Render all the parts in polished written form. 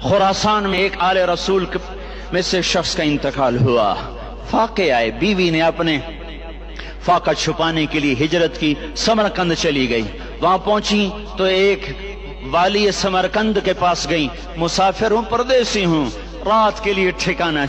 خراسان میں ایک آل رسول میں سے شخص کا انتقال ہوا. فاقے آئے، بیوی نے اپنے فاقہ چھپانے کے لیے ہجرت کی، سمرقند چلی گئی. وہاں پہنچی تو ایک والی سمرقند کے پاس گئی. مسافر ہوں، پردیسی ہوں، رات کے لیے ٹھکانہ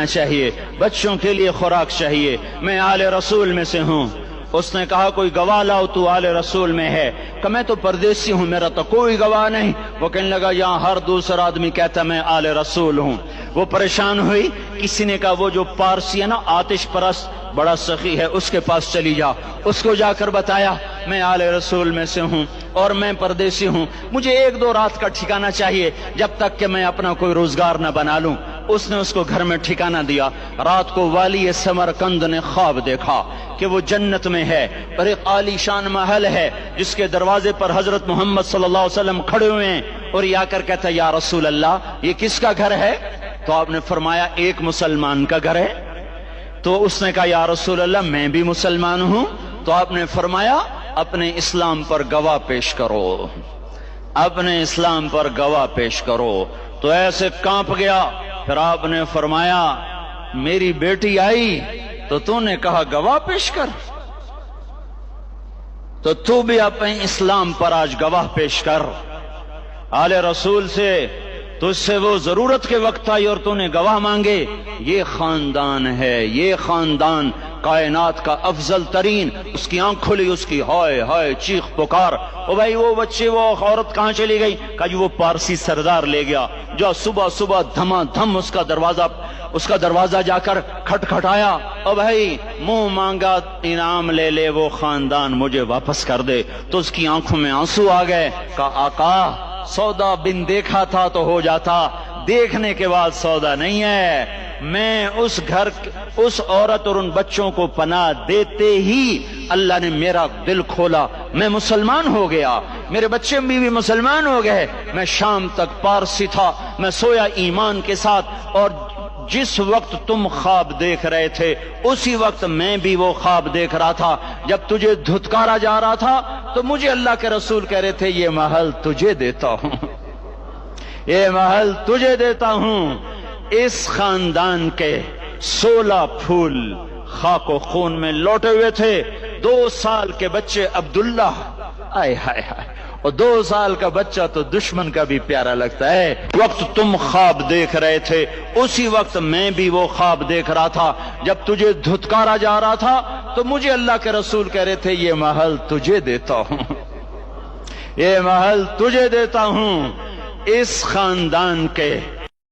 چاہیے، بچوں کے لیے خوراک چاہیے، میں آل رسول میں سے ہوں. اس نے کہا کوئی گواہ لاؤ، تو آل رسول میں ہے. کہ میں تو پردیسی ہوں، میرا تو کوئی گواہ نہیں. وہ کہنے لگا یہاں ہر دوسرا آدمی کہتا میں آل رسول ہوں. وہ پریشان ہوئی. کسی نے کہا وہ جو پارسی ہے نا، آتش پرست، بڑا سخی ہے، اس کے پاس چلی جا. اس کو جا کر بتایا میں آل رسول میں سے ہوں اور میں پردیسی ہوں، مجھے 1-2 رات کا ٹھکانہ چاہیے جب تک کہ میں اپنا کوئی روزگار نہ بنا لوں. اس نے اس کو گھر میں ٹھکانہ دیا. رات کو والی سمرقند نے خواب دیکھا کہ وہ جنت میں ہے اور ایک عالی شان محل ہے جس کے دروازے پر حضرت محمد صلی اللہ علیہ وسلم کھڑے ہوئے ہیں. اور یہ آ کر کہتا ہے یا رسول اللہ یہ کس کا گھر ہے؟ تو آپ نے فرمایا ایک مسلمان کا گھر ہے. تو اس نے کہا یا رسول اللہ میں بھی مسلمان ہوں. تو آپ نے فرمایا اپنے اسلام پر گواہ پیش کرو، اپنے اسلام پر گواہ پیش کرو. تو ایسے کانپ گیا. پھر آپ نے فرمایا میری بیٹی آئی تو تو نے کہا گواہ پیش کر، تو تو بھی اپنے اسلام پر آج گواہ پیش کر. آل رسول سے تجھ سے وہ ضرورت کے وقت آئی اور تو نے گواہ مانگے. یہ خاندان ہے، یہ خاندان کائنات کا افضل ترین. اس کی آنکھ کھلی، اس کی ہائے ہائے چیخ پکار. او بھائی وہ بچے وہ عورت کہاں چلی گئی؟ کہا جی وہ پارسی سردار لے گیا. جو صبح صبح دھما دھم اس کا دروازہ جا کر کھٹکھٹایا. او بھائی منہ مانگا انعام لے لے، وہ خاندان مجھے واپس کر دے. تو اس کی آنکھوں میں آنسو آ گئے. کہا آقا سودا بن دیکھا تھا تو ہو جاتا، دیکھنے کے بعد سودا نہیں ہے. میں اس گھر اس عورت اور ان بچوں کو پناہ دیتے ہی اللہ نے میرا دل کھولا، میں مسلمان ہو گیا، میرے بچے بھی مسلمان ہو گئے. میں شام تک پارسی تھا، میں سویا ایمان کے ساتھ، اور جس وقت تم خواب دیکھ رہے تھے اسی وقت میں بھی وہ خواب دیکھ رہا تھا. جب تجھے دھتکارا جا رہا تھا تو مجھے اللہ کے رسول کہہ رہے تھے یہ محل تجھے دیتا ہوں، یہ محل تجھے دیتا ہوں. اس خاندان کے 16 پھول خاک و خون میں لوٹے ہوئے تھے. 2 سال کے بچے عبداللہ، آئے ہائے ہائے، اور 2 سال کا بچہ تو دشمن کا بھی پیارا لگتا ہے. وقت تم خواب دیکھ رہے تھے اسی وقت میں بھی وہ خواب دیکھ رہا تھا. جب تجھے دھتکارا جا رہا تھا تو مجھے اللہ کے رسول کہہ رہے تھے یہ محل تجھے دیتا ہوں، یہ محل تجھے دیتا ہوں. اس خاندان کے